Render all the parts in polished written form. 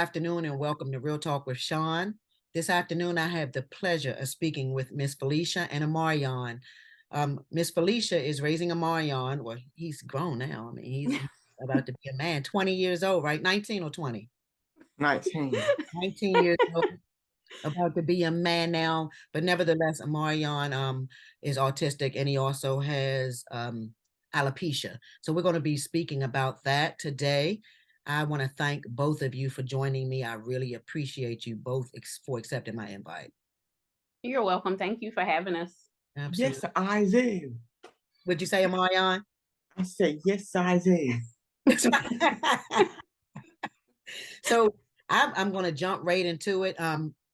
afternoon and welcome to Real Talk with Sean. This afternoon, I have the pleasure of speaking with Miss Felicia and Amarion. Miss Felicia is raising Amarion. Well, he's grown now. I mean, he's about to be a man, 20 years old, right? 19 or 20? 19. 19 years old, about to be a man now. But nevertheless, Amarion is autistic and he also has alopecia. So we're going to be speaking about that today. I want to thank both of you for joining me. I really appreciate you both for accepting my invite. You're welcome. Thank you for having us. Absolutely. Yes, I do. Would you say, Amarion? I said, yes, I do. So I'm going to jump right into it.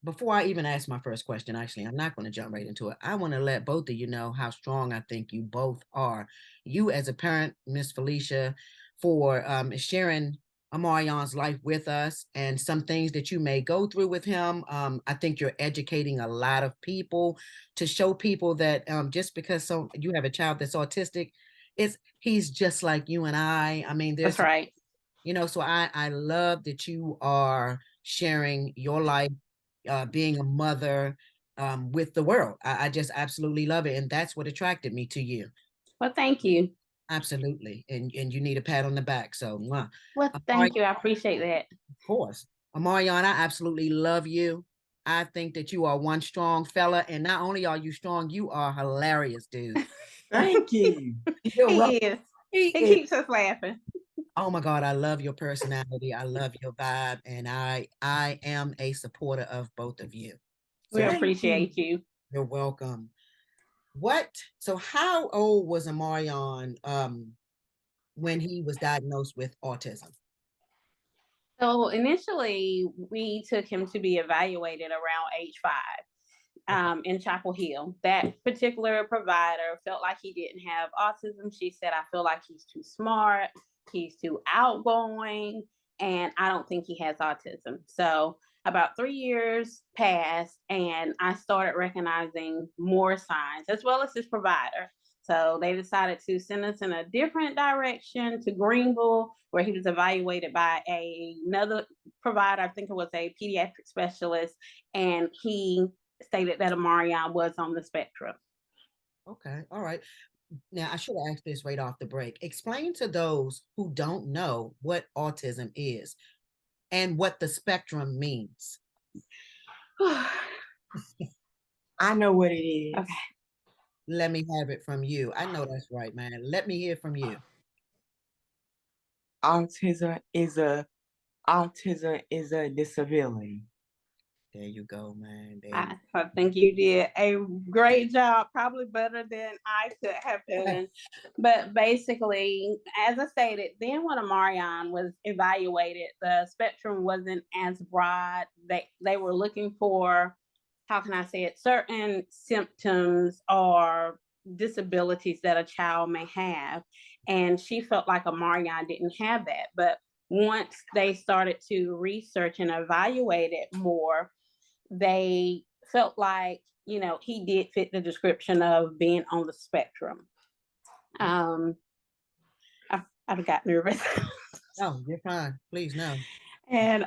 Before I even ask my first question, actually, I'm not going to jump right into it. I want to let both of you know how strong I think you both are. You as a parent, Miss Felicia, for sharing Amarion's life with us and some things that you may go through with him. I think you're educating a lot of people to show people that just because you have a child that's autistic, he's just like you and I. I mean, That's right. So I love that you are sharing your life, being a mother with the world. I just absolutely love it. And that's what attracted me to you. Well, thank you. Absolutely. And you need a pat on the back. So, well, thank you. I appreciate that. Of course. Amarion, I absolutely love you. I think that you are one strong fella. And not only are you strong, you are hilarious, dude. Thank you. He is. He keeps us laughing. Oh my God, I love your personality. I love your vibe. And I am a supporter of both of you. So we appreciate you. You're welcome. So how old was Amarion when he was diagnosed with autism? So initially we took him to be evaluated around age 5 in Chapel Hill. That particular provider felt like he didn't have autism. She said, I feel like he's too smart, he's too outgoing, and I don't think he has autism. So about 3 years passed and I started recognizing more signs as well as his provider. So they decided to send us in a different direction to Greenville, where he was evaluated by another provider. I think it was a pediatric specialist, and he stated that Amarion was on the spectrum. Okay, all right. Now, I should have asked this right off the break. Explain to those who don't know what autism is and what the spectrum means. I know what it is. Okay. Let me have it from you. I know that's right, man. Let me hear from you. Autism is a disability. There you go, man. I think you did a great job, probably better than I could have done. But basically, as I stated, then when Amarion was evaluated, the spectrum wasn't as broad. They were looking for, how can I say it, certain symptoms or disabilities that a child may have. And she felt like Amarion didn't have that. But once they started to research and evaluate it more, they felt like, he did fit the description of being on the spectrum. I got nervous. No, you're fine. Please, no. And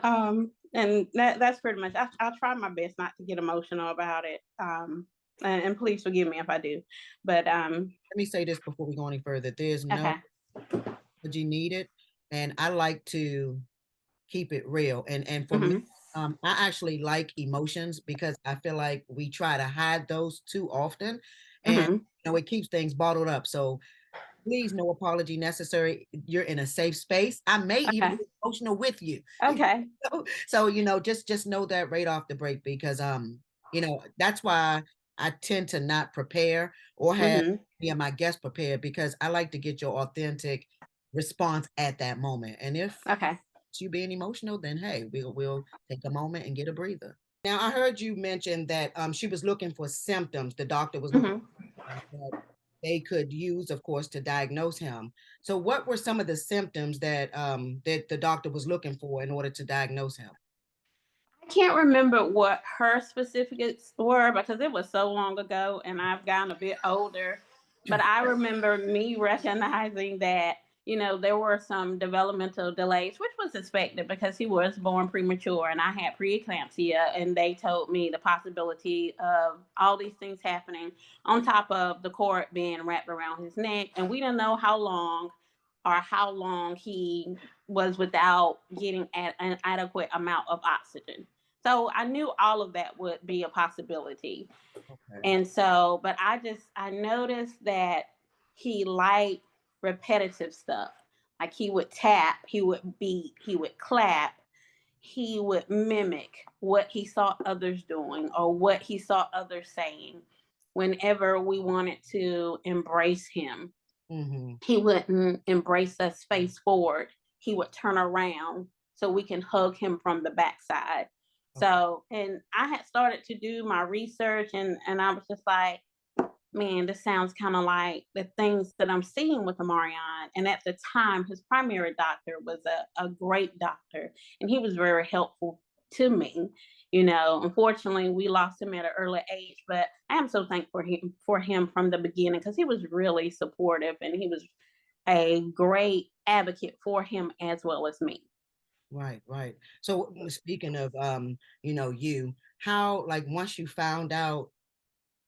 that's pretty much, I'll try my best not to get emotional about it. And please forgive me if I do. But let me say this before we go any further. There's no apology needed. And I like to keep it real. And for me, I actually like emotions because I feel like we try to hide those too often, and it keeps things bottled up. So please, no apology necessary. You're in a safe space. I may even be emotional with you. Okay. So just know that right off the break, because that's why I tend to not prepare or have my guests prepared, because I like to get your authentic response at that moment. And if you being emotional, then hey, we'll take a moment and get a breather. Now, I heard you mention that she was looking for symptoms. The doctor was looking that they could use, of course, to diagnose him. So what were some of the symptoms that that the doctor was looking for in order to diagnose him? I can't remember what her specifics were because it was so long ago and I've gotten a bit older. But I remember me recognizing that you know, there were some developmental delays, which was expected because he was born premature and I had preeclampsia. And they told me the possibility of all these things happening on top of the cord being wrapped around his neck. And we didn't know how long he was without getting an adequate amount of oxygen. So I knew all of that would be a possibility. Okay. And so, but I noticed that he liked repetitive stuff. Like he would tap, he would beat, he would clap, he would mimic what he saw others doing or what he saw others saying. Whenever we wanted to embrace him, he wouldn't embrace us face forward. He would turn around so we can hug him from the backside. So, and I had started to do my research and I was just like, man, this sounds kind of like the things that I'm seeing with Amarion. And at the time, his primary doctor was a great doctor and he was very helpful to me. You know, unfortunately, we lost him at an early age, but I am so thankful for him from the beginning because he was really supportive and he was a great advocate for him as well as me. Right, right. So speaking of how, like, once you found out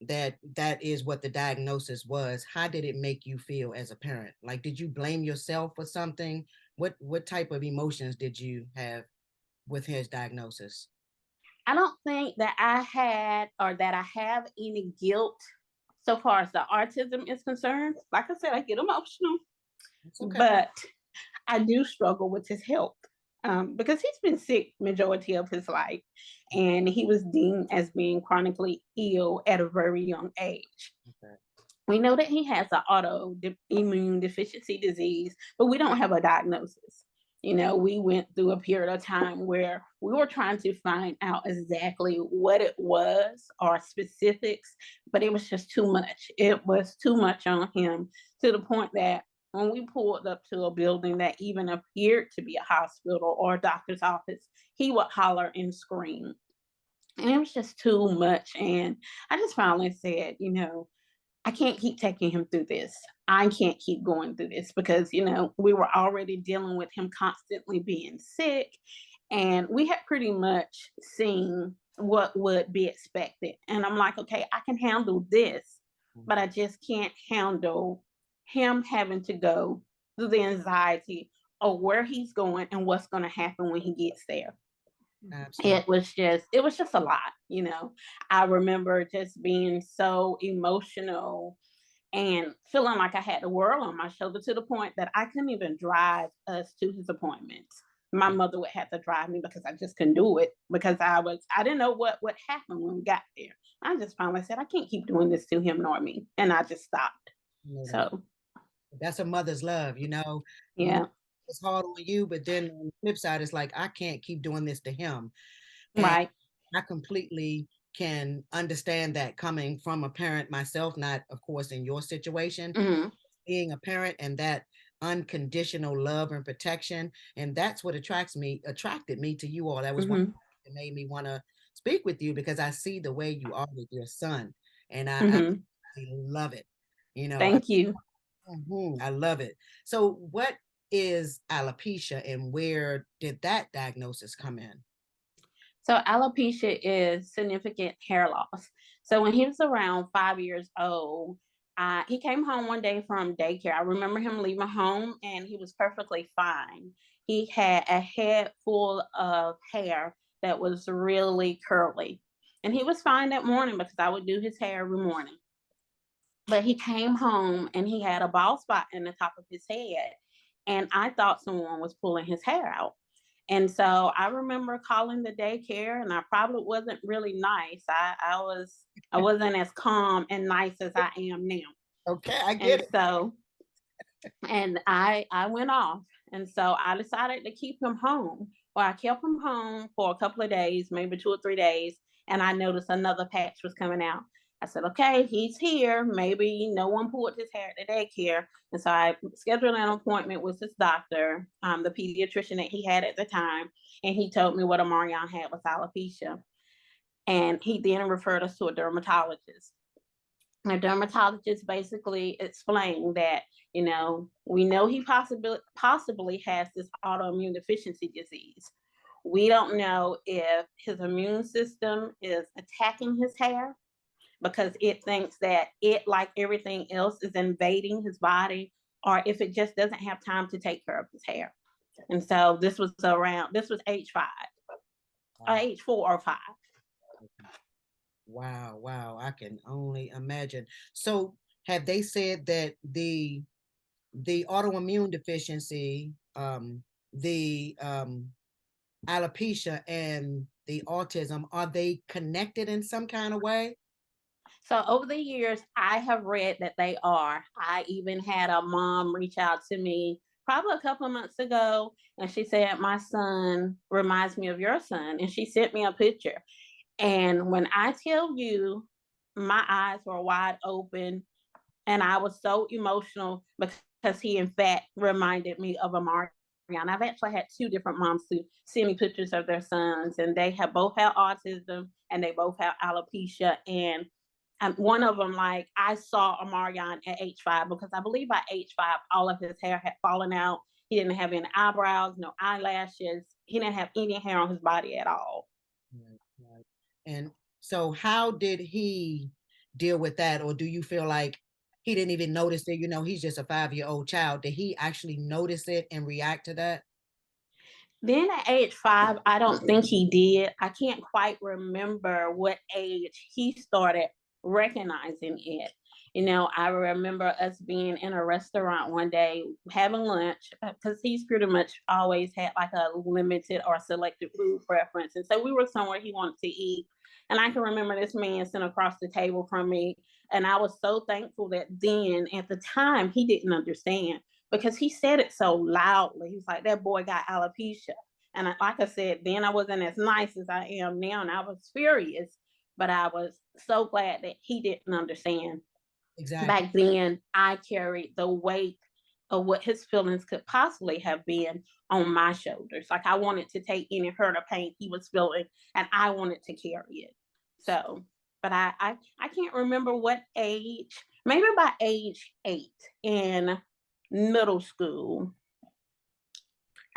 that that is what the diagnosis was, how did it make you feel as a parent? Like, did you blame yourself for something? What type of emotions did you have with his diagnosis? I don't think that I had or that I have any guilt so far as the autism is concerned. Like I said, I get emotional, It's okay. but I do struggle with his health because he's been sick majority of his life, and he was deemed as being chronically ill at a very young age. Okay. We know that he has an autoimmune deficiency disease, but we don't have a diagnosis. You know, we went through a period of time where we were trying to find out exactly what it was or specifics, but it was just too much. It was too much on him to the point that when we pulled up to a building that even appeared to be a hospital or a doctor's office, he would holler and scream. And it was just too much. And I just finally said, you know, I can't keep taking him through this. I can't keep going through this because, you know, we were already dealing with him constantly being sick. And we had pretty much seen what would be expected. And I'm like, okay, I can handle this, but I just can't handle him having to go through the anxiety of where he's going and what's going to happen when he gets there. Absolutely. It was just a lot, you know. I remember just being so emotional and feeling like I had the world on my shoulder to the point that I couldn't even drive us to his appointments. My mother would have to drive me because I just couldn't do it because I didn't know what would happen when we got there. I just finally said I can't keep doing this to him nor me, and I just stopped. You know that. So That's a mother's love, you know. yeah, It's hard on you, but then on the flip side, it's like I can't keep doing this to him. And right. I completely can understand that coming from a parent myself, not of course in your situation, Hmm. being a parent and that unconditional love and protection. And that's what attracted me to you all. That was one Hmm. that made me want to speak with you because I see the way you are with your son. And Hmm. I love it. You know, Thank you. I love it. So what is alopecia and where did that diagnosis come in? So alopecia is significant hair loss. So when he was around 5 years old, he came home one day from daycare. I remember him leaving home and he was perfectly fine. He had a head full of hair that was really curly. And he was fine that morning because I would do his hair every morning. But he came home and he had a bald spot in the top of his head. And I thought someone was pulling his hair out. And so I remember calling the daycare, and I probably wasn't really nice. I wasn't as calm and nice as I am now. Okay, I And get it. so I went off. And so I decided to keep him home. Well, I kept him home for a couple of days, maybe 2 or 3 days, and I noticed another patch was coming out. I said, okay, he's here. Maybe no one pulled his hair at the daycare. And so I scheduled an appointment with his doctor, the pediatrician that he had at the time. And he told me what Amarion had was alopecia. And he then referred us to a dermatologist. A dermatologist basically explained that, we know he possibly has this autoimmune deficiency disease. We don't know if his immune system is attacking his hair because it thinks that it, like everything else, is invading his body, or if it just doesn't have time to take care of his hair. And so this was age 5, or age 4 or 5. Wow, wow, I can only imagine. So have they said that the autoimmune deficiency, the alopecia and the autism, are they connected in some kind of way? So over the years, I have read that they are. I even had a mom reach out to me probably a couple of months ago, and she said, "My son reminds me of your son." And she sent me a picture. And when I tell you, my eyes were wide open, and I was so emotional because he, in fact, reminded me of Amarion. I've actually had 2 different moms to send me pictures of their sons, and they have both had autism and they both have alopecia. And one of them, like, I saw Amarion at age 5 because I believe by age 5, all of his hair had fallen out. He didn't have any eyebrows, no eyelashes. He didn't have any hair on his body at all. Right, right. And so how did he deal with that? Or do you feel like he didn't even notice it? He's just a 5-year-old child. Did he actually notice it and react to that? Then at age 5, I don't think he did. I can't quite remember what age he started recognizing it. I remember us being in a restaurant one day having lunch because he's pretty much always had like a limited or selected food preference. And so we were somewhere he wanted to eat. And I can remember this man sitting across the table from me. And I was so thankful that then at the time he didn't understand because he said it so loudly. He was like, "That boy got alopecia." And like I said, then I wasn't as nice as I am now, and I was furious, but I was so glad that he didn't understand. Exactly. Back then, I carried the weight of what his feelings could possibly have been on my shoulders. Like I wanted to take any hurt or pain he was feeling, and I wanted to carry it. So, but I can't remember what age. Maybe by age 8 in middle school.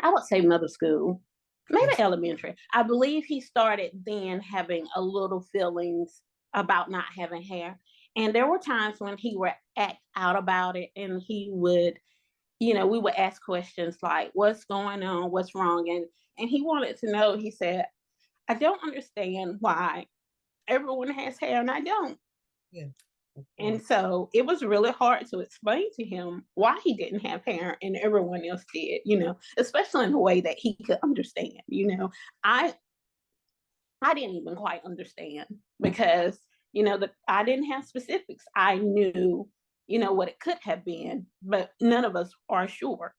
I would say middle school, maybe Yes. elementary. I believe he started then having a little feelings about not having hair. And there were times when he would act out about it and he would, we would ask questions like, "What's going on? What's wrong?" And he wanted to know. He said, "I don't understand why everyone has hair and I don't." Yeah. And so it was really hard to explain to him why he didn't have hair and everyone else did, especially in a way that he could understand. I I didn't even quite understand because, I didn't have specifics. I knew, what it could have been, but none of us are sure.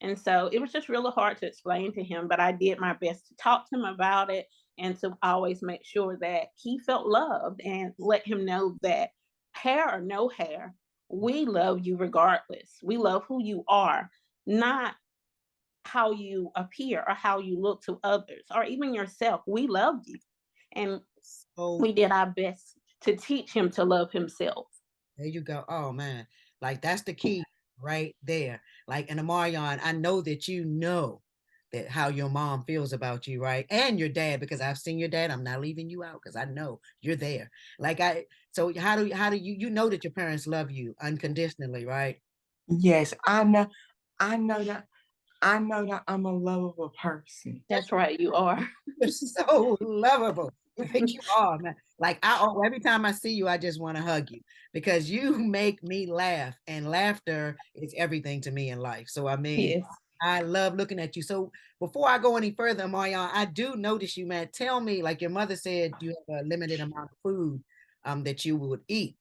And so it was just really hard to explain to him, but I did my best to talk to him about it and to always make sure that he felt loved and let him know that hair or no hair, we love you regardless. We love who you are, not how you appear or how you look to others or even yourself. We love you. And So we did our best to teach him to love himself. there you go. Oh man, like that's the key right there. Like, and Amarion, I know that you know that how your mom feels about you, right? And your dad, because I've seen your dad. I'm not leaving you out because I know you're there. So how do you know that your parents love you unconditionally, right? Yes, I know that I'm a lovable person. That's right, you are. You're so lovable. Like you are, man. Like every time I see you, I just want to hug you because you make me laugh, and laughter is everything to me in life. So I mean, Yes. I love looking at you. So before I go any further, Marion, I do notice you, man. Tell me, like your mother said, you have a limited amount of food that you would eat.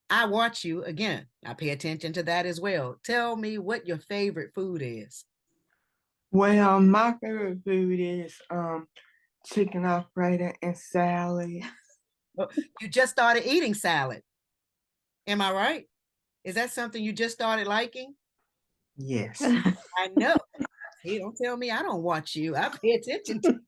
I watch you again. I pay attention to that as well. Tell me what your favorite food is. Well, my favorite food is chicken Alfredo and salad. Well, you just started eating salad. Am I right? Is that something you just started liking? Yes. I know. See, don't tell me I don't watch you. I pay attention to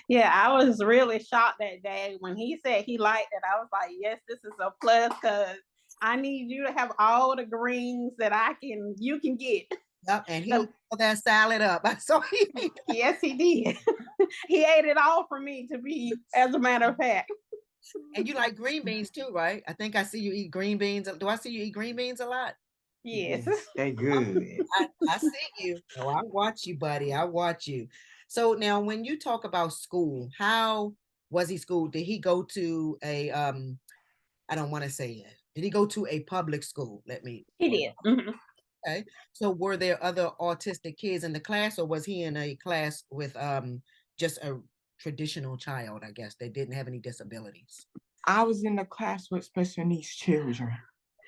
Yeah, I was really shocked that day when he said he liked it. I was like, yes, this is a plus because I need you to have all the greens that you can get. Yep, and he So, ate that salad up. I saw he yes, he did. He ate it all for me, as a matter of fact. and you like green beans too, right? I think I see you eat green beans. Do I see you eat green beans a lot? Yes. Yes, they good. I see you. Oh, I watch you, buddy. I watch you. So now when you talk about school, how was he schooled? Did he go to a I don't want to say it. Did he go to a public school? Let me He did. Mhm. Okay. So were there other autistic kids in the class, or was he in a class with just a traditional child, I guess, that didn't have any disabilities? I was in the class with special needs children.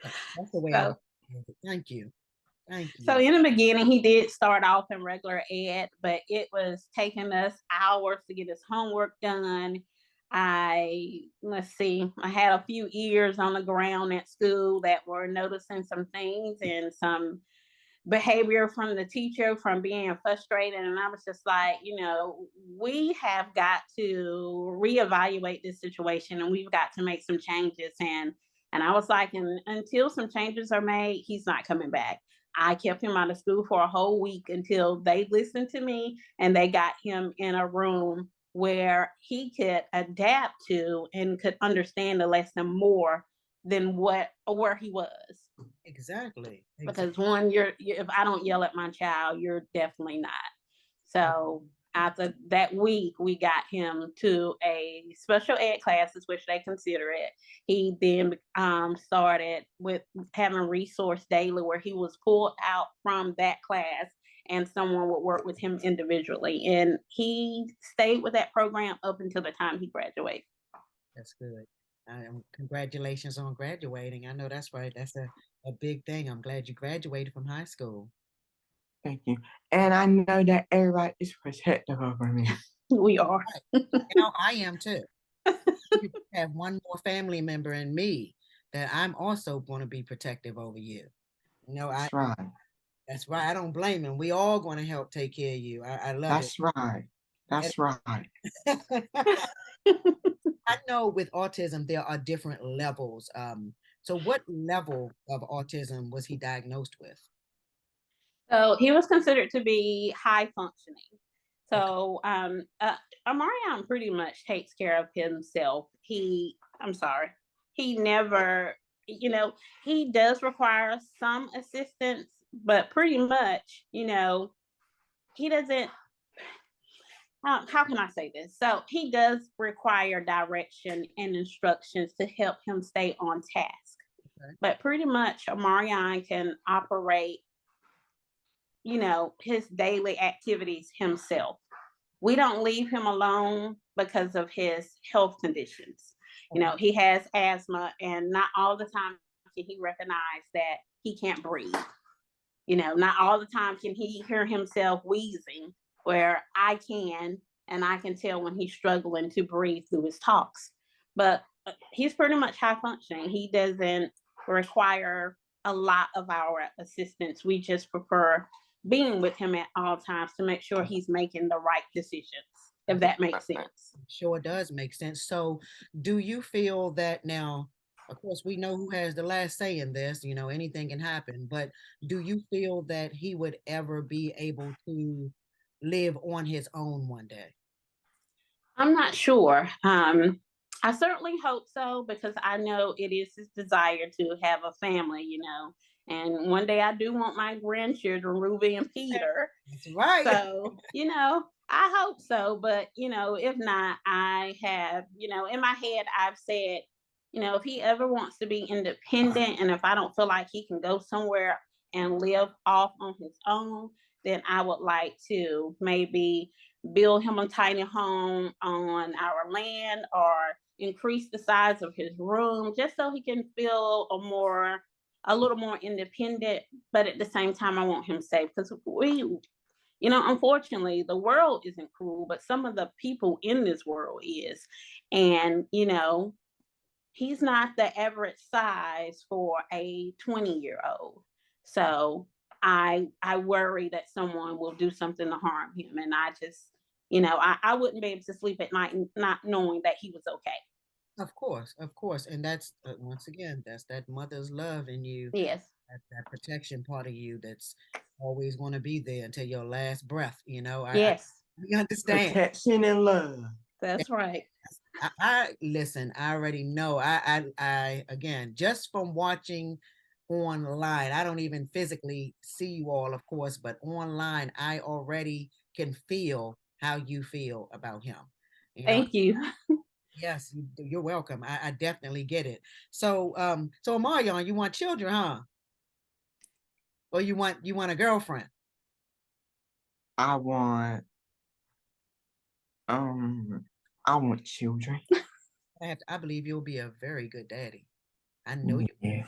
Okay, that's the way I So, would. Thank you. Thank so you. in the beginning, he did start off in regular ed, but it was taking us hours to get his homework done. Let's see, I had a few ears on the ground at school that were noticing some things and some behavior from the teacher from being frustrated. And I was just like, we have got to reevaluate this situation and we've got to make some changes. And I was like, until some changes are made, he's not coming back. I kept him out of school for a whole week until they listened to me and they got him in a room where he could adapt to and could understand the lesson more than where he was. Exactly. Because Exactly. one, if I don't yell at my child, you're definitely not. So after that week, we got him to a special ed classes, which they consider it. He then started with having resource daily, where he was pulled out from that class, and someone would work with him individually. And he stayed with that program up until the time he graduated. That's good. Congratulations on graduating. I know that's right. That's a big thing. I'm glad you graduated from high school. Thank you. And I know that everybody is protective over me. We are. I am too. You have one more family member in me that I'm also going to be protective over you. I That's right. that's right. I don't blame him. We all going to help take care of you. I love it. That's right. And That's right. I know with autism there are different levels. So what level of autism was he diagnosed with? So he was considered to be high functioning. Okay. So Amarion pretty much takes care of himself. I'm sorry, he never, he does require some assistance, but pretty much, he doesn't. How can I say this? So he does require direction and instructions to help him stay on task. Okay. But pretty much, Amarion can operate his daily activities himself. We don't leave him alone because of his health conditions. He has asthma, and not all the time can he recognize that he can't breathe. Not all the time can he hear himself wheezing, where I can, and I can tell when he's struggling to breathe through his talks. But he's pretty much high functioning. He doesn't require a lot of our assistance. We just prefer being with him at all times to make sure he's making the right decisions, if that makes sense. Sure does make sense. So do you feel that now, of course, we know who has the last say in this, anything can happen, but do you feel that he would ever be able to live on his own one day? I'm not sure. I certainly hope so, because I know it is his desire to have a family, And one day I do want my grandchildren, Ruby and Peter. That's right. So, I hope so. But, if not, I have, in my head, I've said, if he ever wants to be independent and if I don't feel like he can go somewhere and live off on his own, then I would like to maybe build him a tiny home on our land or increase the size of his room just so he can feel a little more independent. But at the same time, I want him safe, because unfortunately, the world isn't cruel, but some of the people in this world is. And, he's not the average size for a 20-year-old. So I worry that someone will do something to harm him. And I just, I wouldn't be able to sleep at night not knowing that he was okay. Of course, and that's once again, that's that mother's love in you, Yes. that protection part of you that's always going to be there until your last breath. Yes. We understand. Protection and love. That's right. I listen. I already know. I again, just from watching online, I don't even physically see you all, of course, but online, I already can feel how you feel about him. You know, Thank you. yes, you're welcome. I definitely get it. So Amarion, you want children, huh? Or you want a girlfriend? I want um I want children. I believe you'll be a very good daddy. I know you. Yeah.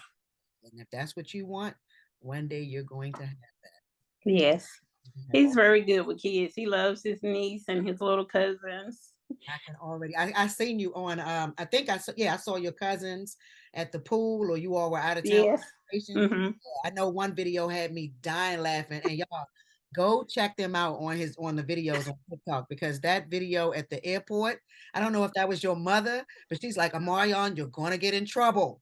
And if that's what you want, one day you're going to have Yes. that. He's very good with kids. He loves his niece and his little cousins. I can already. I seen you on. I think I saw. Yeah, I saw your cousins at the pool, or you all were out of town. Yes. Hmm. I know one video had me dying laughing, and y'all go check them out on the videos on TikTok because that video at the airport. I don't know if that was your mother, but she's like, Amarion, you're gonna get in trouble.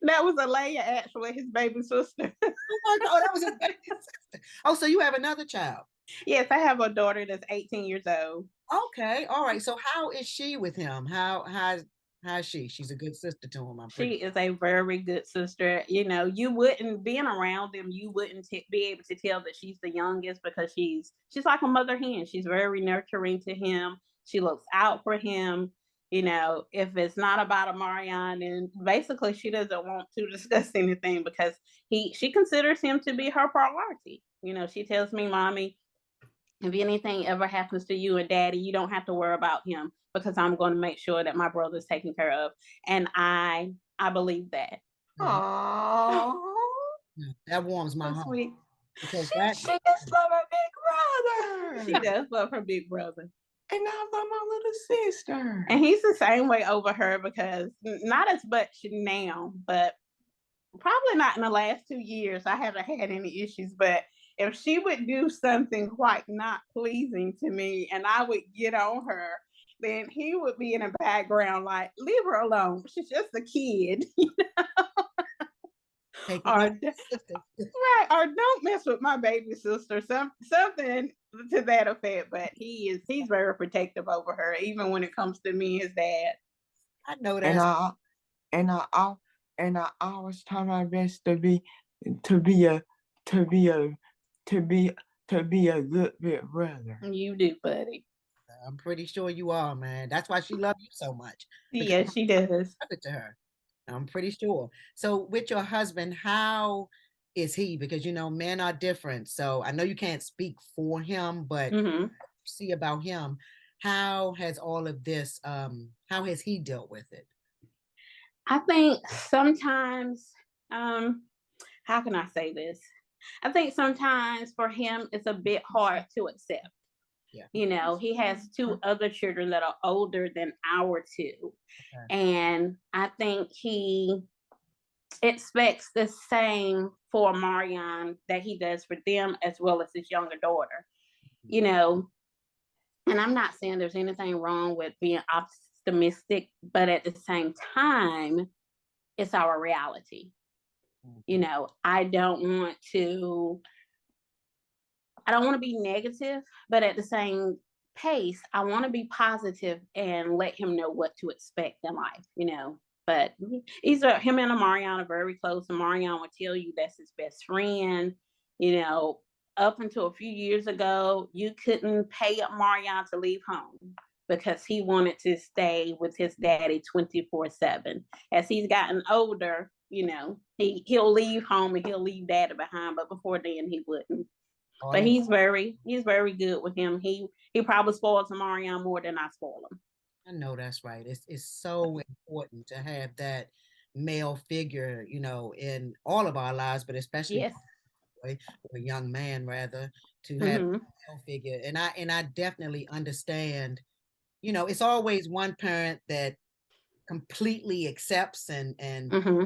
That was Alea, actually, his baby sister. Oh my God, that was his baby sister. Oh, so you have another child? Yes, I have a daughter that's 18 years old. Okay, all right. So how is she with him? How's she? She's a good sister to him. I'm She pretty. is a very good sister. You wouldn't being around them, you wouldn't be able to tell that she's the youngest because she's like a mother hen. She's very nurturing to him. She looks out for him. If it's not about Amarion, and basically she doesn't want to discuss anything because she considers him to be her priority. She tells me, Mommy, if anything ever happens to you and Daddy, you don't have to worry about him because I'm going to make sure that my brother's taken care of. And I believe that. Mhm. Aww. Yeah, that warms my So heart sweet. because that. She just love her big She brother. does love her big brother. And I love my little sister. And he's the same way over her because not as much now, but probably not in the last 2 years. I haven't had any issues, but if she would do something quite not pleasing to me and I would get on her, then he would be in the background like, leave her alone. She's just a kid. Or, right, or don't mess with my baby sister. Something to that effect. But he's very protective over her, even when it comes to me, his dad. I know And that's. I and I always try my best to be a to be a to be to be a good big brother. You do, buddy. I'm pretty sure you are, man. That's why she loves you so much because Yeah, she does. you love it to her. I'm pretty sure. So with your husband, how is he? Because men are different. So I know you can't speak for him, but Hmm. see about him. How has all of this? How has he dealt with it? I think sometimes, how can I say this? I think sometimes for him it's a bit hard to accept. Yeah. He has two other children that are older than our two. Okay. And I think he expects the same for Marion that he does for them as well as his younger daughter. You know, and I'm not saying there's anything wrong with being optimistic, but at the same time, it's our reality. I don't want to be negative, but at the same pace, I want to be positive and let him know what to expect in life. But him and Amarion are very close. Amarion would tell you that's his best friend. Up until a few years ago, you couldn't pay Amarion to leave home because he wanted to stay with his daddy 24/7. As he's gotten older, he'll leave home and he'll leave daddy behind, but before then he wouldn't. But he's very good with him. He probably spoils Amarion more than I spoil him. I know that's right. It's so important to have that male figure, in all of our lives, but especially Yes. or a young man rather, to have Mm-hmm. a male figure. And I definitely understand, it's always one parent that completely accepts and Mm-hmm.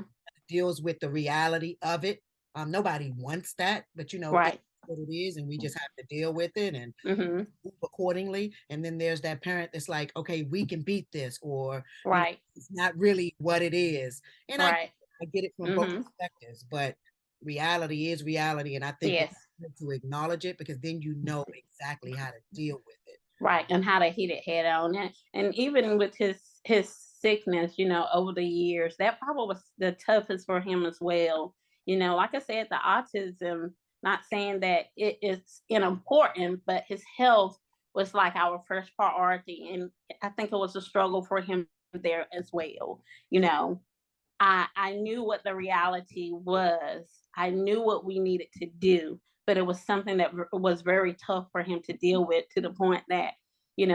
deals with the reality of it. Nobody wants that, but Right. what it is, and we just have to deal with it and Mhm. move accordingly. And then there's that parent that's like, okay, we can beat this, or Right. it's not really what it is. And Right. I get it from both Mhm. perspectives, but reality is reality, and I think it's Yes. good to acknowledge it because then you know exactly how to deal with it. Right. And how to hit it head on. And even with his sickness, over the years, that probably was the toughest for him as well. Like I said, the autism, not saying that it is unimportant, but his health was like our first priority. And I think it was a struggle for him there as well. You know, I knew what the reality was. I knew what we needed to do, but it was something that was very tough for him to deal with, to the point that,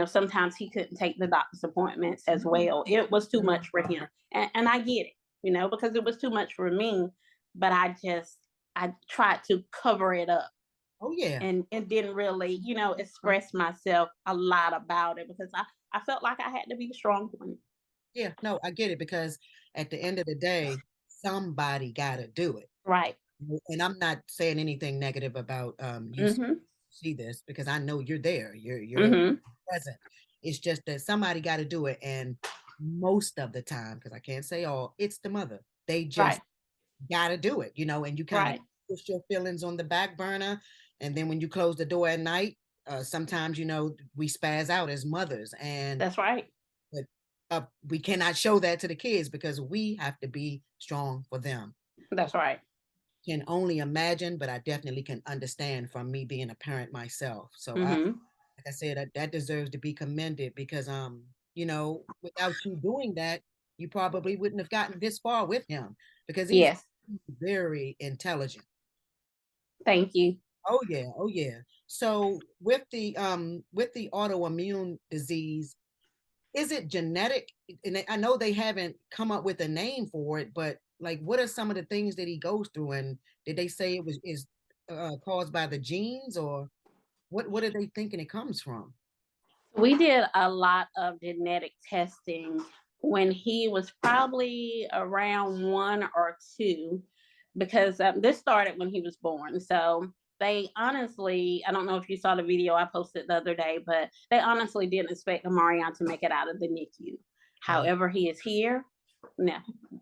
sometimes he couldn't take the doctor's appointments as well. It was too much for him. And I get it, because it was too much for me, but I tried to cover it up Oh yeah. and didn't really, express myself a lot about it because I felt like I had to be the strong one. Yeah, no, I get it because at the end of the day, somebody got to do it. Right. And I'm not saying anything negative about you Mm-hmm. see this because I know you're there. You're Mm-hmm. present. It's just that somebody got to do it, and most of the time, because I can't say all, it's the mother. They just Right. got to do it, and you kind of Right. push your feelings on the back burner, and then when you close the door at night, sometimes we spaz out as mothers, and That's right. but we cannot show that to the kids because we have to be strong for them. That's right. Can only imagine, but I definitely can understand from me being a parent myself. So Mm-hmm. like I said, that deserves to be commended because without you doing that, you probably wouldn't have gotten this far with him because he's Yes. very intelligent. Thank you. Oh yeah, oh yeah. So with the autoimmune disease, is it genetic? And I know they haven't come up with a name for it, but like, what are some of the things that he goes through? And did they say it was is caused by the genes, or what are they thinking it comes from? We did a lot of genetic testing when he was probably around 1 or 2, because this started when he was born. So they honestly, I don't know if you saw the video I posted the other day, but they honestly didn't expect Amarion to make it out of the NICU. Oh, However, he is here. No,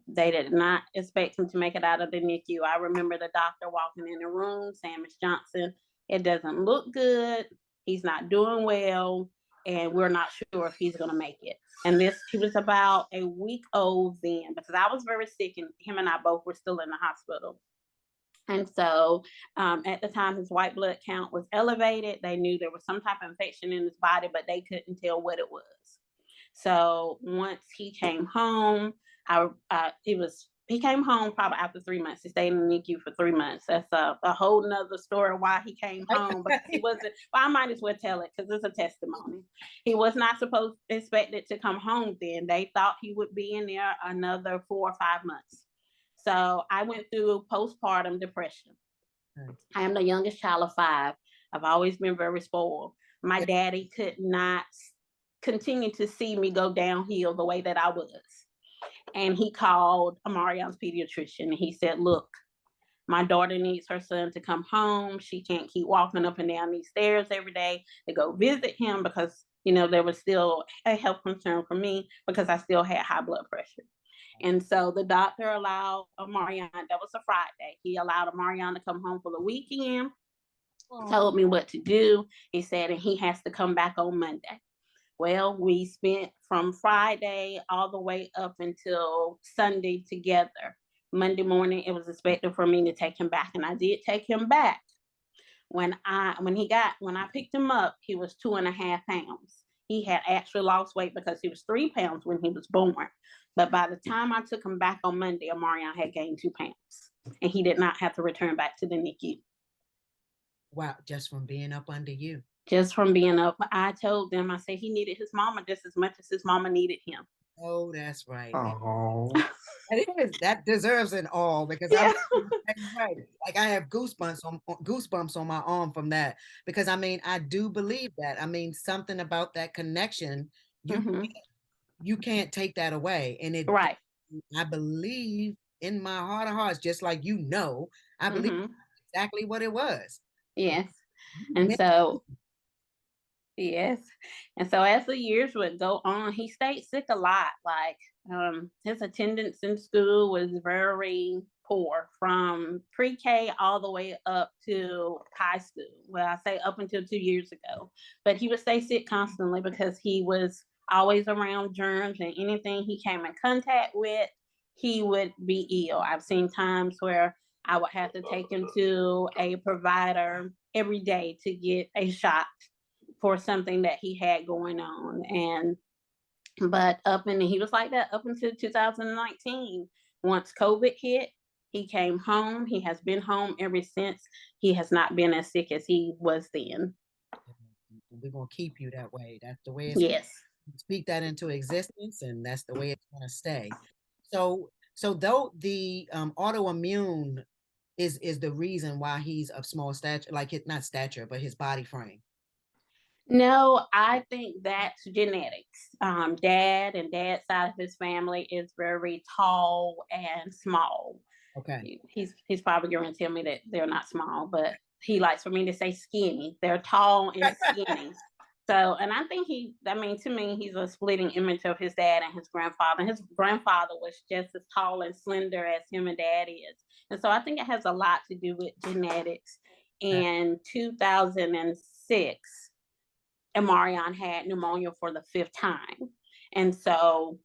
they did not expect him to make it out of the NICU. I remember the doctor walking in the room saying, "Miss Johnson, it doesn't look good. He's not doing well, and we're not sure if he's going to make it." And he was about a week old then, because I was very sick, and him and I both were still in the hospital. And so at the time, his white blood count was elevated. They knew there was some type of infection in his body, but they couldn't tell what it was. So once he came home, he came home probably after 3 months. He stayed in the NICU for 3 months. That's a whole nother story why he came home, because he wasn't. Well, I might as well tell it because it's a testimony. He was not expected to come home then. They thought he would be in there another 4 or 5 months. So I went through postpartum depression. I am the youngest child of 5. I've always been very spoiled. My daddy could not continue to see me go downhill the way that I was. And he called Amarion's pediatrician and he said, "Look, my daughter needs her son to come home. She can't keep walking up and down these stairs every day to go visit him because, there was still a health concern for me because I still had high blood pressure." And so the doctor allowed Amarion, that was a Friday, he allowed Amarion to come home for the weekend, told me what to do. He said, and he has to come back on Monday. Well, we spent from Friday all the way up until Sunday together. Monday morning, it was expected for me to take him back, and I did take him back. When I picked him up, he was 2.5 pounds. He had actually lost weight because he was 3 pounds when he was born. But by the time I took him back on Monday, Amarion had gained 2 pounds, and he did not have to return back to the NICU. wow, just from being up under you. Just from being up. I told them, I said he needed his mama just as much as his mama needed him. Oh, that's right. Oh, That deserves an all because I'm Yeah. right. Like I have goosebumps on my arm from that because I do believe that. Something about that connection, you Mm-hmm. you can't take that away. And Right. I believe in my heart of hearts, just like I believe Mm-hmm. exactly what it was. Yes. And Many- so, yes. And so as the years would go on, he stayed sick a lot. Like his attendance in school was very poor from pre-K all the way up to high school. Well, I say up until 2 years ago. But he would stay sick constantly because he was always around germs, and anything he came in contact with, he would be ill. I've seen times where I would have to take him to a provider every day to get a shot for something that he had going on. And but he was like that up until 2019. Once COVID hit, he came home. He has been home ever since. He has not been as sick as he was then. We're gonna keep you that way. That's the way it's Yes. speak that into existence, and that's the way it's gonna stay. So though the autoimmune is the reason why he's of small stature, like his not stature, but his body frame. No, I think that's genetics. Dad's side of his family is very tall and small. Okay. He's probably going to tell me that they're not small, but he likes for me to say skinny. They're tall and skinny. So, and I think to me, he's a splitting image of his dad and his grandfather. His grandfather was just as tall and slender as him and dad is. And so I think it has a lot to do with genetics. In 2006, Amarion had pneumonia for the 5th time. And so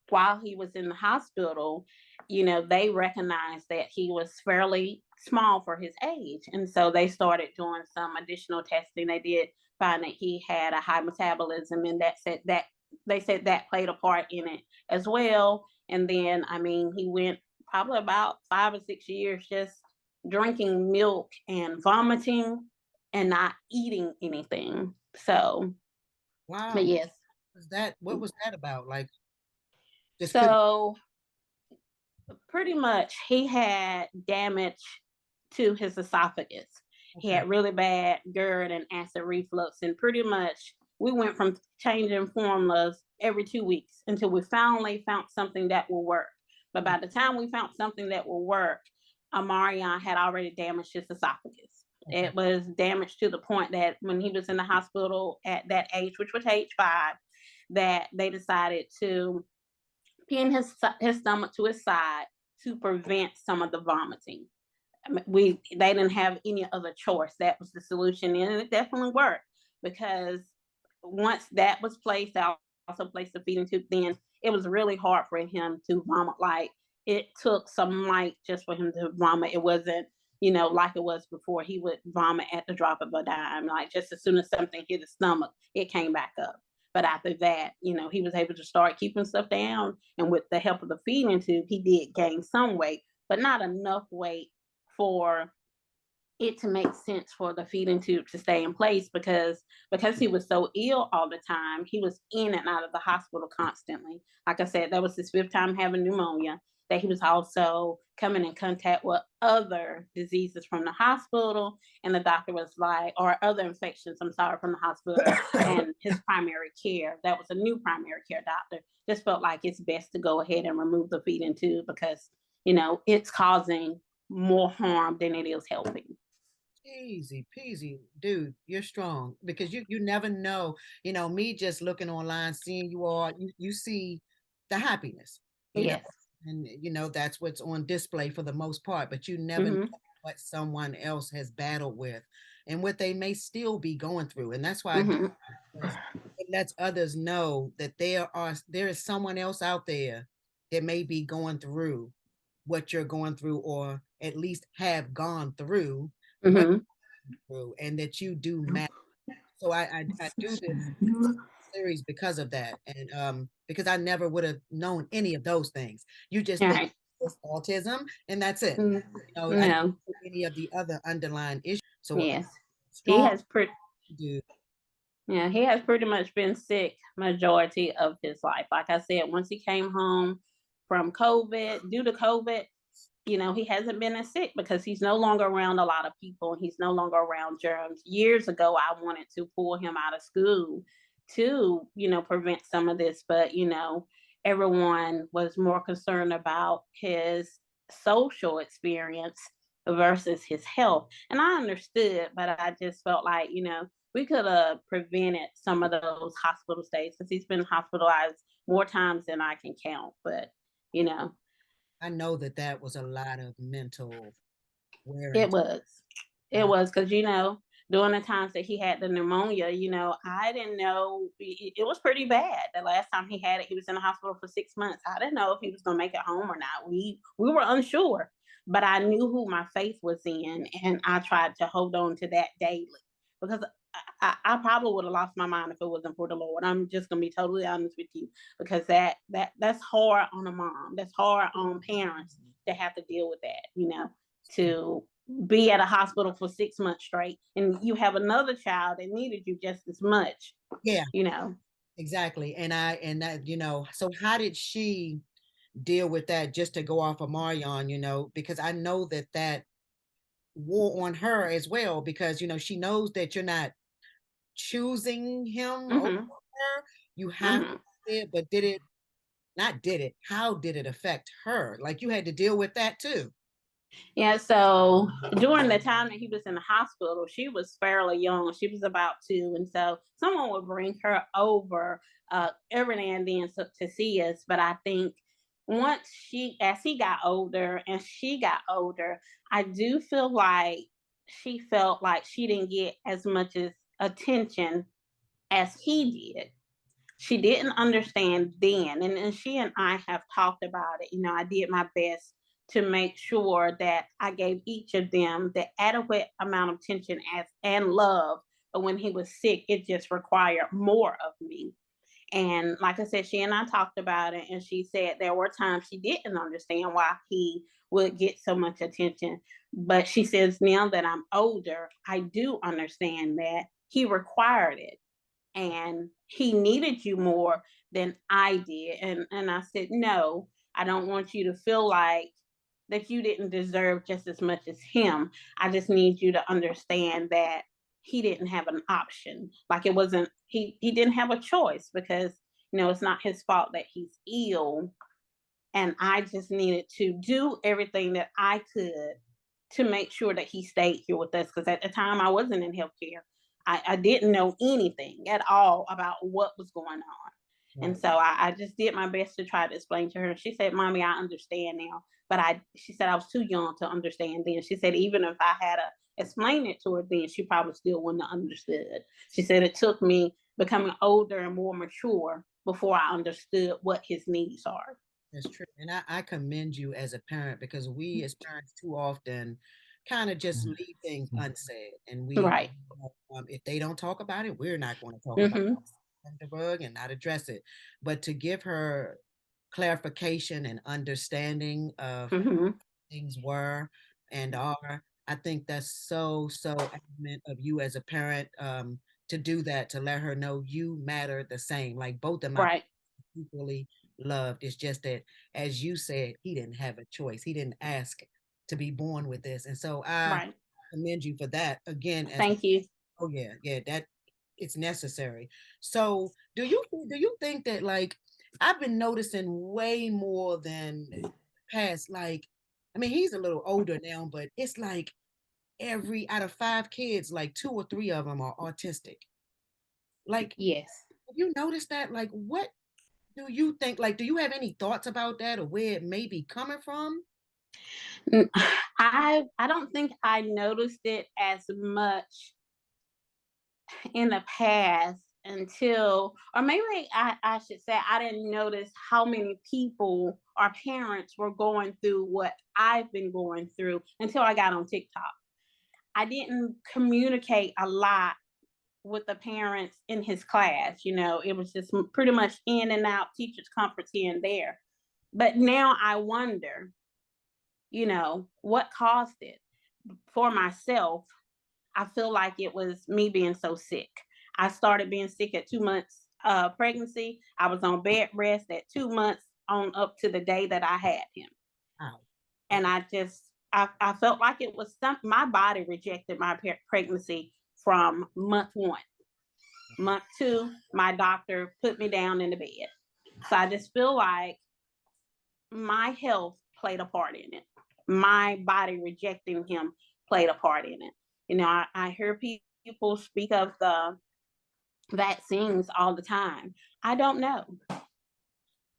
while he was in the hospital, they recognized that he was fairly small for his age. And so they started doing some additional testing. They did find that he had a high metabolism, and they said that played a part in it as well. And then, he went probably about 5 or 6 years just drinking milk and vomiting and not eating anything. So, Wow. but yes. What was that about? Like, so pretty much he had damage to his esophagus. Okay. He had really bad GERD and acid reflux, and pretty much we went from changing formulas every 2 weeks until we finally found something that will work. But by the time we found something that will work, Amarion had already damaged his esophagus. Okay. It was damaged to the point that when he was in the hospital at that age, which was age 5, that they decided to pin his stomach to his side to prevent some of the vomiting. They didn't have any other choice. That was the solution, and it definitely worked, because once that was placed, I also placed the feeding tube. Then it was really hard for him to vomit. Like, it took some might just for him to vomit. It wasn't, like it was before. He would vomit at the drop of a dime. Like, just as soon as something hit his stomach, it came back up. But after that, he was able to start keeping stuff down. And with the help of the feeding tube, he did gain some weight, but not enough weight for it to make sense for the feeding tube to stay in place, because he was so ill all the time. He was in and out of the hospital constantly. Like I said, that was his 5th time having pneumonia. That he was also coming in contact with other diseases from the hospital, and the doctor was like, or other infections, from the hospital, and his primary care, that was a new primary care doctor, just felt like it's best to go ahead and remove the feeding tube, because it's causing more harm than it is helping. Easy peasy, dude. You're strong, because you never know. Me just looking online, seeing you all, you see the happiness. Yes. And that's what's on display for the most part, but you never know what someone else has battled with and what they may still be going through. And that's why it lets others know that there is someone else out there that may be going through what you're going through, or at least have gone through what you're through, and that you do matter. So I do this series because of that, and because I never would have known any of those things. You just think it's autism, and that's it. No. I don't know any of the other underlying issues. So yes, he has he has pretty much been sick majority of his life. Like I said, once he came home from COVID, due to COVID, he hasn't been as sick because he's no longer around a lot of people. He's no longer around germs. Years ago, I wanted to pull him out of school to, prevent some of this, but, everyone was more concerned about his social experience versus his health. And I understood, but I just felt like, we could have prevented some of those hospital stays because he's been hospitalized more times than I can count. But, you know, I know that that was a lot of mental wear it and was. It tear. was because, during the times that he had the pneumonia, I didn't know it was pretty bad. The last time he had it, he was in the hospital for 6 months. I didn't know if he was going to make it home or not. We were unsure, but I knew who my faith was in, and I tried to hold on to that daily because I probably would have lost my mind if it wasn't for the Lord. I'm just going to be totally honest with you because that's hard on a mom. That's hard on parents to have to deal with that, to be at a hospital for 6 months straight and you have another child that needed you just as much. Yeah, exactly. And so how did she deal with that, just to go off of Marion, because I know that that wore on her as well, because, she knows that you're not choosing him over Mm-hmm. her. You have Mm-hmm. it, but how did it affect her? Like, you had to deal with that too. Yeah, so during the time that he was in the hospital, she was fairly young. She was about 2. And so someone would bring her over every now and then to see us. But I think as he got older and she got older, I do feel like she felt like she didn't get as much attention as he did. She didn't understand then. And she and I have talked about it. I did my best to make sure that I gave each of them the adequate amount of attention and love. But when he was sick, it just required more of me. And like I said, she and I talked about it, and she said there were times she didn't understand why he would get so much attention. But she says, now that I'm older, I do understand that he required it and he needed you more than I did. And I said, no, I don't want you to feel like that you didn't deserve just as much as him. I just need you to understand that he didn't have an option. Like it wasn't, he didn't have a choice because, it's not his fault that he's ill. And I just needed to do everything that I could to make sure that he stayed here with us. Because at the time I wasn't in healthcare. I didn't know anything at all about what was going on. Right. And so I just did my best to try to explain to her. She said, Mommy, I understand now. But she said I was too young to understand then. She said, even if I had explained it to her then, she probably still wouldn't have understood. She said it took me becoming older and more mature before I understood what his needs are. That's true. And I commend you as a parent, because we as parents too often kind of just leave things unsaid. And Right. if they don't talk about it, we're not going to talk about Mm-hmm. it, the rug, and not address it. But to give her clarification and understanding of Mm-hmm. things were and are, I think that's so adamant of you as a parent, to do that, to let her know you matter the same. Like, both of my Right. equally loved. It's just that, as you said, he didn't have a choice. He didn't ask to be born with this. And so I Right. commend you for that again. Thank you. Oh yeah, that it's necessary. So do you think that, like, I've been noticing way more than past, like, I mean, he's a little older now, but it's like every out of 5 kids, like 2 or 3 of them are autistic. Like, Yes. have you noticed that? Like, what do you think? Like, do you have any thoughts about that, or where it may be coming from? I don't think I noticed it as much in the past until, or maybe I should say, I didn't notice how many people or parents were going through what I've been going through until I got on TikTok. I didn't communicate a lot with the parents in his class. It was just pretty much in and out, teachers' conference here and there. But now I wonder, what caused it. For myself, I feel like it was me being so sick. I started being sick at 2 months pregnancy. I was on bed rest at 2 months on up to the day that I had him. Wow. And I felt like it was something, my body rejected my pregnancy from month 1. Month 2, my doctor put me down in the bed. So I just feel like my health played a part in it. my body rejecting him played a part in it. You know, I hear people speak of the vaccines all the time. I don't know.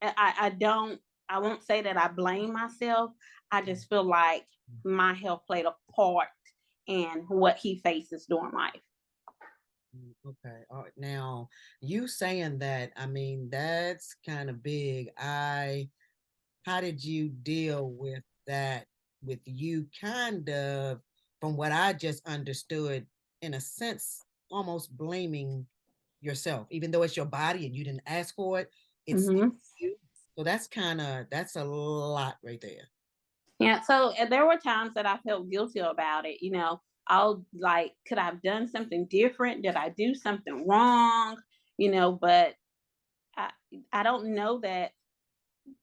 I don't, I won't say that I blame myself. I just feel like my health played a part in what he faces during life. Okay. Now, you saying that, I mean, that's kind of big. How did you deal with that? With you kind of, from what I just understood, in a sense, almost blaming yourself, even though it's your body and you didn't ask for it, it's Mm-hmm. you. So that's a lot right there. Yeah, so there were times that I felt guilty about it. You know, I'll like, could I have done something different? Did I do something wrong? You know, but I I don't know that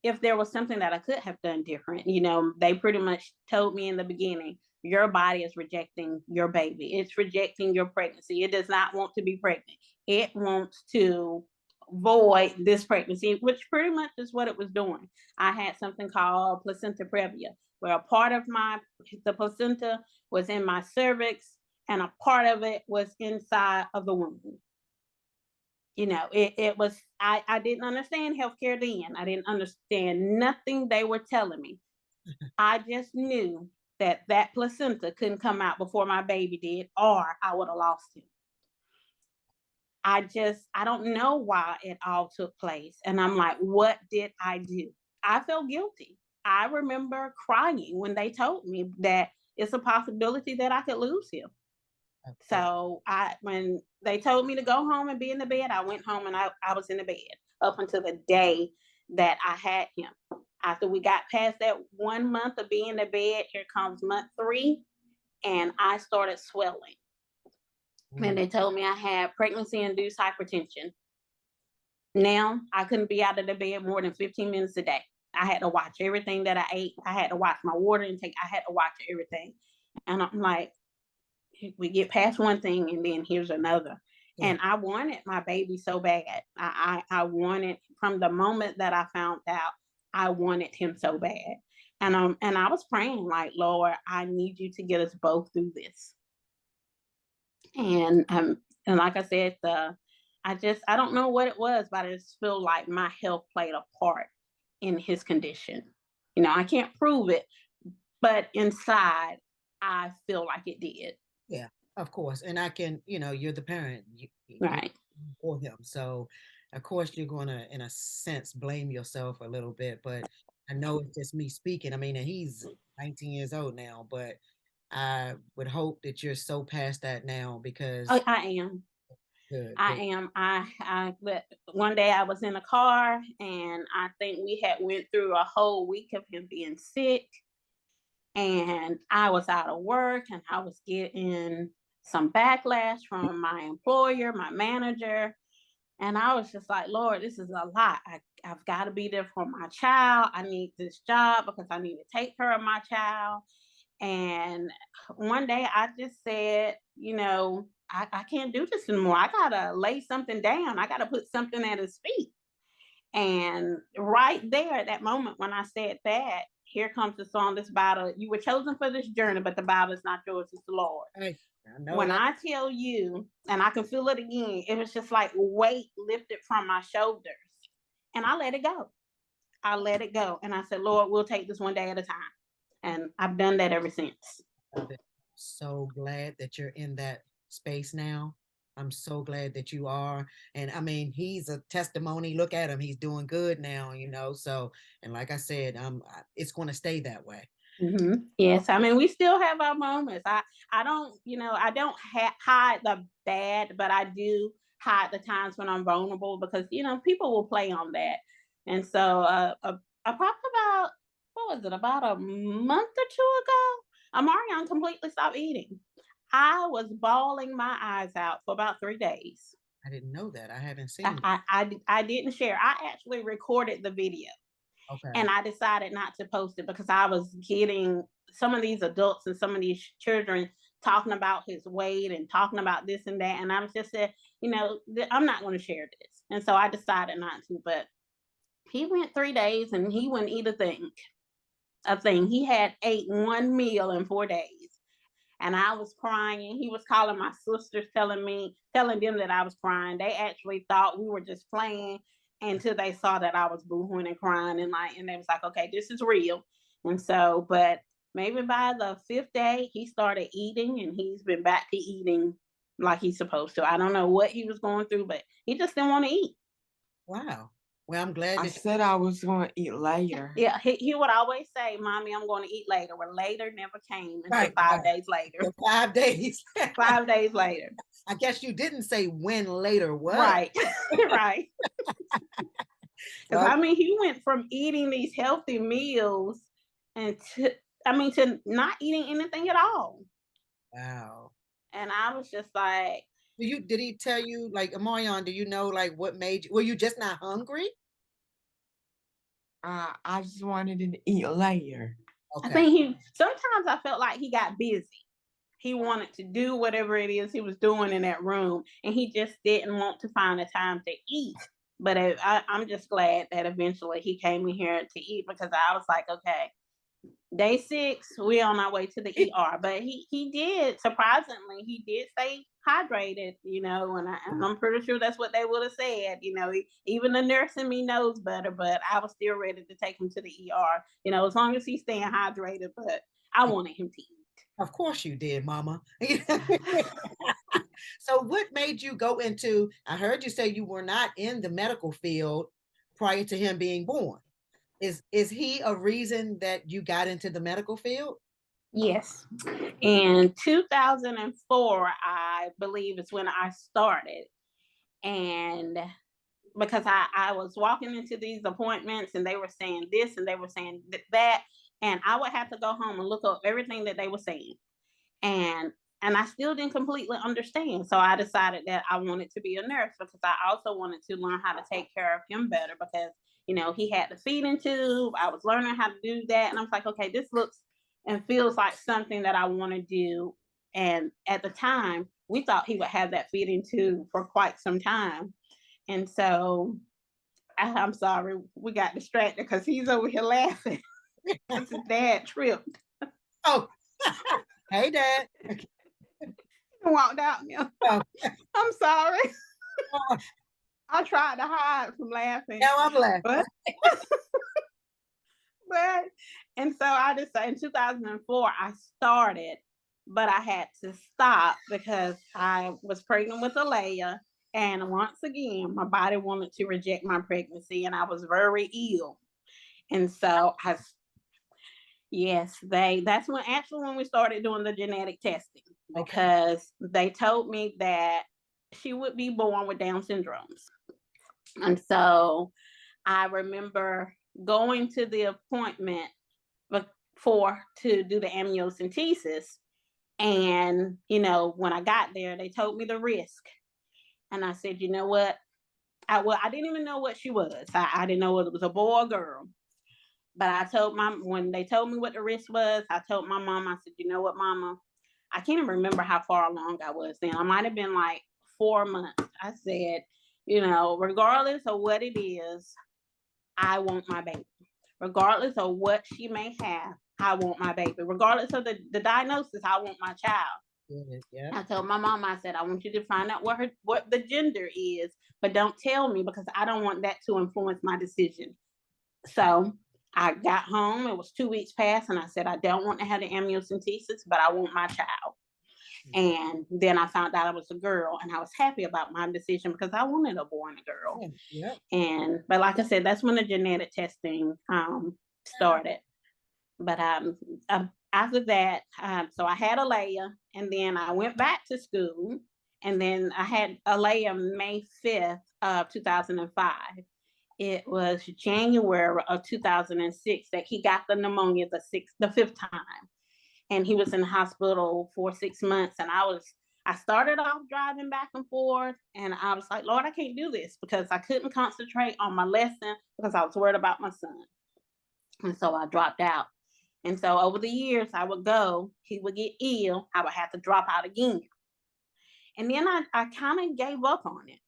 if there was something that I could have done different. You know, they pretty much told me in the beginning, your body is rejecting your baby. It's rejecting your pregnancy. It does not want to be pregnant. It wants to void this pregnancy, which pretty much is what it was doing. I had something called placenta previa, where a part of the placenta was in my cervix and a part of it was inside of the womb. You know, it was, I didn't understand healthcare then. I didn't understand nothing they were telling me. I just knew that that placenta couldn't come out before my baby did, or I would have lost him. I don't know why it all took place. And I'm like, what did I do? I felt guilty. I remember crying when they told me that it's a possibility that I could lose him. So when they told me to go home and be in the bed, I went home and I was in the bed up until the day that I had him. After we got past that 1 month of being in the bed, here comes month 3, and I started swelling. And they told me I had pregnancy-induced hypertension. Now I couldn't be out of the bed more than 15 minutes a day. I had to watch everything that I ate. I had to watch my water intake. I had to watch everything. And I'm like, we get past one thing and then here's another. Yeah. And I wanted my baby so bad. I wanted, from the moment that I found out, I wanted him so bad. And I was praying like, Lord, I need you to get us both through this. And like I said, I don't know what it was, but I just feel like my health played a part in his condition. You know, I can't prove it, but inside I feel like it did. Yeah, of course. And I can, you're the parent, Right. For him. So of course you're gonna, in a sense, blame yourself a little bit, but I know it's just me speaking. I mean, and he's 19 years old now, but I would hope that you're so past that now because I am. Good. I am. But one day I was in a car and I think we had went through a whole week of him being sick, and I was out of work and I was getting some backlash from my employer, my manager. And I was just like, Lord, this is a lot. I've got to be there for my child. I need this job because I need to take care of my child. And one day I just said, I can't do this anymore. I got to lay something down. I got to put something at his feet. And right there at that moment when I said that, here comes the song, this battle. You were chosen for this journey, but the battle is not yours, it's the Lord. Hey, When I tell you, and I can feel it again, it was just like weight lifted from my shoulders. And I let it go. I let it go. And I said, Lord, we'll take this one day at a time. And I've done that ever since. I'm so glad that you're in that space now. I'm so glad that you are. And I mean, he's a testimony. Look at him. He's doing good now, So, and like I said, it's going to stay that way. Mm-hmm. Yes. I mean, we still have our moments. I don't, I don't hide the bad, but I do hide the times when I'm vulnerable because, people will play on that. And so, probably about, what was it, about a month or 2 ago, Amarion completely stopped eating. I was bawling my eyes out for about 3 days. I didn't know that. I haven't seen I didn't share. I actually recorded the video. Okay. And I decided not to post it because I was getting some of these adults and some of these children talking about his weight and talking about this and that. And I was just said, I'm not going to share this. And so I decided not to. But he went 3 days and he wouldn't eat a thing. a thing. He had ate one meal in 4 days. And I was crying. He was calling my sisters, telling them that I was crying. They actually thought we were just playing until they saw that I was boohooing and crying, and they was like, okay, this is real. And so, but maybe by the 5th day, he started eating, and he's been back to eating like he's supposed to. I don't know what he was going through, but he just didn't want to eat. Wow. Well, I'm glad I that said I was going to eat later. Yeah, he would always say, "Mommy, I'm going to eat later." Well, later never came until right, 5 right. days later. For 5 days. 5 days later. I guess you didn't say when later was. Right, right. Because Well, I mean, he went from eating these healthy meals and to not eating anything at all. wow. And I was just like, Did he tell you, like, Amarion, do you know, like, what made you, were you just not hungry? I just wanted to eat later. I Okay. think sometimes I felt like he got busy. He wanted to do whatever it is he was doing in that room, and he just didn't want to find the time to eat. But I'm just glad that eventually he came in here to eat, because I was like, okay, day 6, we're on our way to the ER. But he did, surprisingly, he did stay hydrated, and I'm pretty sure that's what they would have said. Even the nurse in me knows better, but I was still ready to take him to the ER, as long as he's staying hydrated. But I wanted him to eat. Of course you did, Mama. So what made you go into, I heard you say you were not in the medical field prior to him being born. Is he a reason that you got into the medical field? Yes. In 2004, I believe is when I started. And because I was walking into these appointments and they were saying this and they were saying that, and I would have to go home and look up everything that they were saying. And I still didn't completely understand. So I decided that I wanted to be a nurse, because I also wanted to learn how to take care of him better, because he had the feeding tube. I was learning how to do that. And I was like, okay, this looks and feels like something that I want to do. And at the time, we thought he would have that feeding tube for quite some time. And so I'm sorry, we got distracted because he's over here laughing because his dad tripped. Oh, hey, Dad. He walked out. Oh, I'm sorry. oh, I tried to hide from laughing. now I'm laughing. But and so I decided in 2004 I started, but I had to stop because I was pregnant with Alea, and once again my body wanted to reject my pregnancy, and I was very ill. And so that's when we started doing the genetic testing, because they told me that she would be born with Down syndromes. And so I remember going to the appointment to do the amniocentesis. And, when I got there, they told me the risk. And I said, you know what? I didn't even know what she was. I didn't know whether it was a boy or girl. But when they told me what the risk was, I told my mom, I said, you know what, Mama? I can't even remember how far along I was then. I might have been like 4 months. I said, regardless of what it is, I want my baby. Regardless of what she may have, I want my baby. Regardless of the diagnosis, I want my child. Yeah. I told my mom, I said, I want you to find out what the gender is, but don't tell me, because I don't want that to influence my decision. So I got home, it was 2 weeks past, and I said, I don't want to have the amniocentesis, but I want my child. And then I found out I was a girl, and I was happy about my decision because I wanted a boy and a girl. Yeah. But like I said, that's when the genetic testing started. But after that, so I had Alea, and then I went back to school, and then I had Alea May 5th of 2005. It was January of 2006 that he got the pneumonia the 5th time. And he was in the hospital for 6 months. And I started off driving back and forth, and I was like, Lord, I can't do this, because I couldn't concentrate on my lesson because I was worried about my son. And so I dropped out. And so over the years, I would go, he would get ill, I would have to drop out again. And then I kind of gave up on it.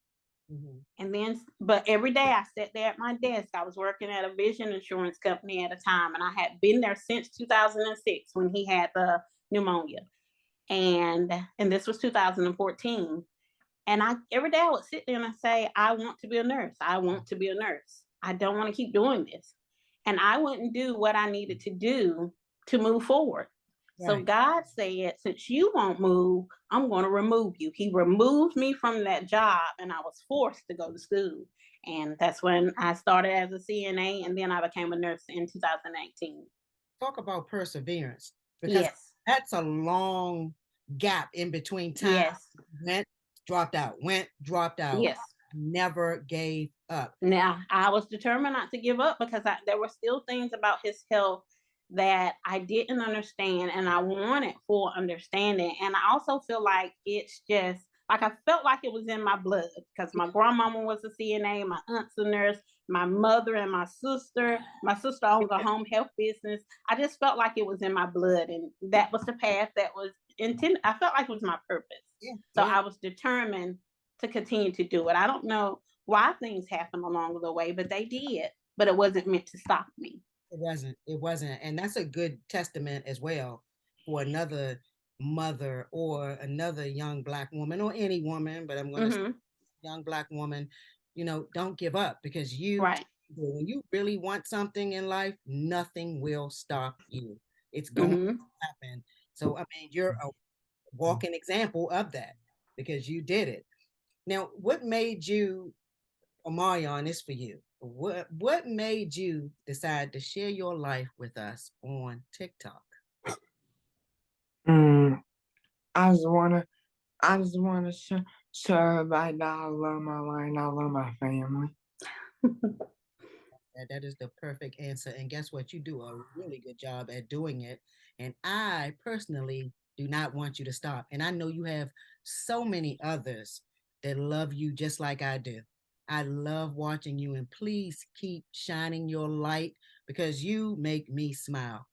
And then, but every day I sat there at my desk. I was working at a vision insurance company at a time, and I had been there since 2006 when he had the pneumonia. And this was 2014. And every day I would sit there and I say, I want to be a nurse. I want to be a nurse. I don't want to keep doing this. And I wouldn't do what I needed to do to move forward. So Right. God said, since you won't move, I'm going to remove you. He removed me from that job, and I was forced to go to school. And that's when I started as a CNA, and then I became a nurse in 2018. Talk about perseverance, because Yes. that's a long gap in between time. Yes. Went, dropped out, went, dropped out. Yes. Never gave up. Now, I was determined not to give up because there were still things about his health that I didn't understand, and I wanted full understanding. And I also feel like it's just like I felt like it was in my blood because my grandmama was a CNA, my aunt's a nurse, my mother and my sister. My sister owns a home health business. I just felt like it was in my blood, and that was the path that was intended. I felt like it was my purpose. Yeah, So yeah. I was determined to continue to do it. I don't know why things happened along the way, but they did. But it wasn't meant to stop me. It wasn't. It wasn't. And that's a good testament as well for another mother or another young Black woman or any woman, but I'm going to say young Black woman, don't give up, because Right. when you really want something in life, nothing will stop you. It's going to happen. So, I mean, you're a walking example of that because you did it. Now, what made you, Amarion, is for you. What made you decide to share your life with us on TikTok? I just wanna show everybody that I love my life and I love my family. That is the perfect answer. And guess what? You do a really good job at doing it. And I personally do not want you to stop. And I know you have so many others that love you just like I do. I love watching you, and please keep shining your light because you make me smile.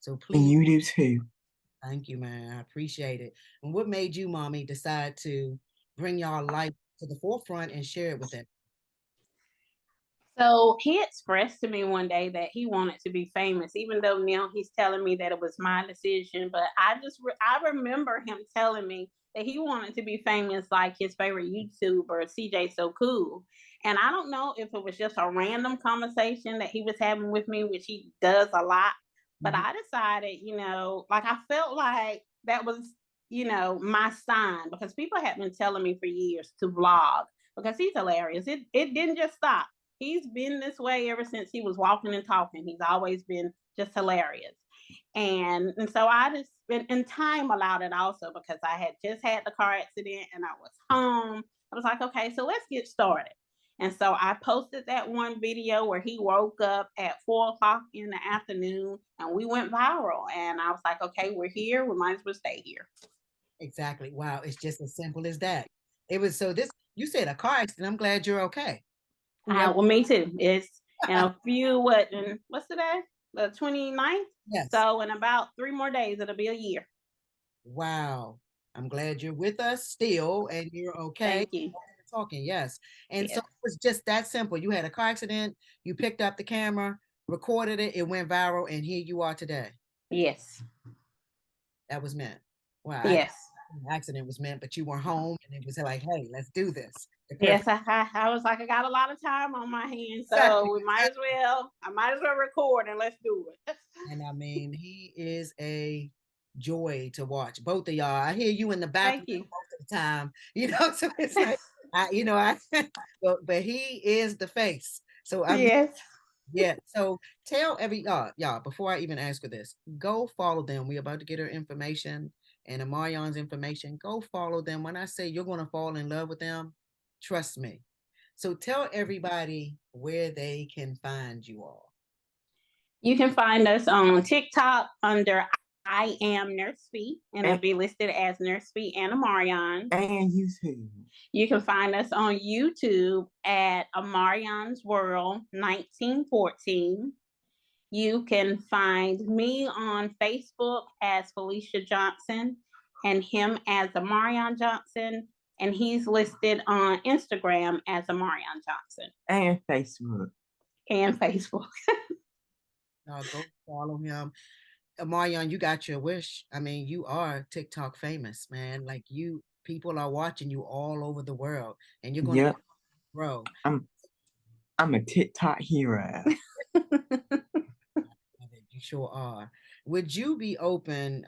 So And please, you do too. thank you, man. I appreciate it. And what made you, mommy, decide to bring y'all life to the forefront and share it with them? So he expressed to me one day that he wanted to be famous, even though now he's telling me that it was my decision. But I remember him telling me that he wanted to be famous like his favorite YouTuber, CJ So Cool. And I don't know if it was just a random conversation that he was having with me, which he does a lot. But I decided, like I felt like that was, my sign, because people had been telling me for years to vlog because he's hilarious. It didn't just stop. He's been this way ever since he was walking and talking. He's always been just hilarious. And so I just, and time allowed it also because I had just had the car accident and I was home. I was like, okay, so let's get started. And so I posted that one video where he woke up at 4 o'clock in the afternoon and we went viral. And I was like, okay, we're here. We might as well stay here. Exactly. Wow. It's just as simple as that. It was you said a car accident. I'm glad you're okay. Well, me too. It's in a few, what's today? The 29th? Yes. So in about 3 more days, it'll be a year. Wow. I'm glad you're with us still and you're okay. Thank you. Talking, yes. And so Yes. it was just that simple. You had a car accident, you picked up the camera, recorded it, it went viral, and here you are today. Yes. That was meant. Wow. Yes. Accident was meant, but you were home and it was like, hey, let's do this. Yes, I was like, I got a lot of time on my hands, so I might as well record and let's do it. And I mean, he is a joy to watch. Both of y'all. I hear you in the back most of the time, so it's like, but he is the face. So yes. Yeah. So tell y'all, before I even ask for this, go follow them. We're about to get her information and Amarion's information. Go follow them. When I say you're going to fall in love with them, trust me. So tell everybody where they can find you all. You can find us on TikTok under I Am Nurse Fee, and it'll be listed as Nurse Fee and Amarion. And YouTube. You can find us on YouTube at Amarion's World 1914. You can find me on Facebook as Felicia Johnson and him as Amarion Johnson. and he's listed on Instagram as Amarion Johnson And Facebook. and Facebook. Go follow him. Amarion, you got your wish. I mean, you are TikTok famous, man. Like people are watching you all over the world, and you're gonna Yep. grow. I'm a TikTok hero. You sure are. Would you be open,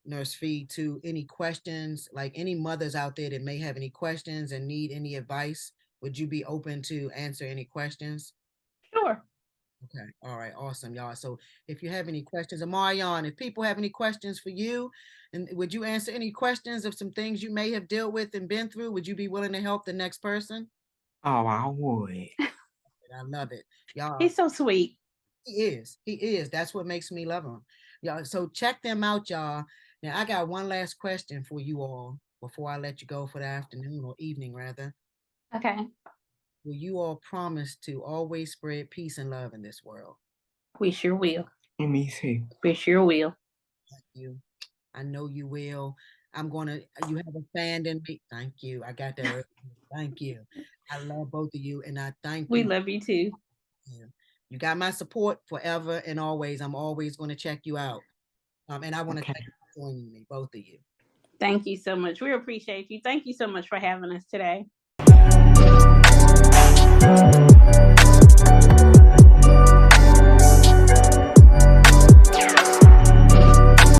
Nurse Fee, to any questions? Like any mothers out there that may have any questions and need any advice? Would you be open to answer any questions? Sure. Okay. All right. Awesome, y'all. So if you have any questions, Amarion, if people have any questions for you, and would you answer any questions of some things you may have dealt with and been through? Would you be willing to help the next person? Oh, I would. I love it. Y'all. He's so sweet. He is. He is. That's what makes me love him. Y'all, so check them out, y'all. Now, I got one last question for you all before I let you go for the afternoon or evening, rather. Okay. Will you all promise to always spread peace and love in this world? We sure will. And me too. We sure will. Thank you. I know you will. You have a fan in me. Thank you. I got that. Thank you. I love both of you, and I thank We you. love you too. You got my support forever and always. I'm always going to check you out. And I want to thank you for joining me, both of you. Thank you so much. We appreciate you. Thank you so much for having us today.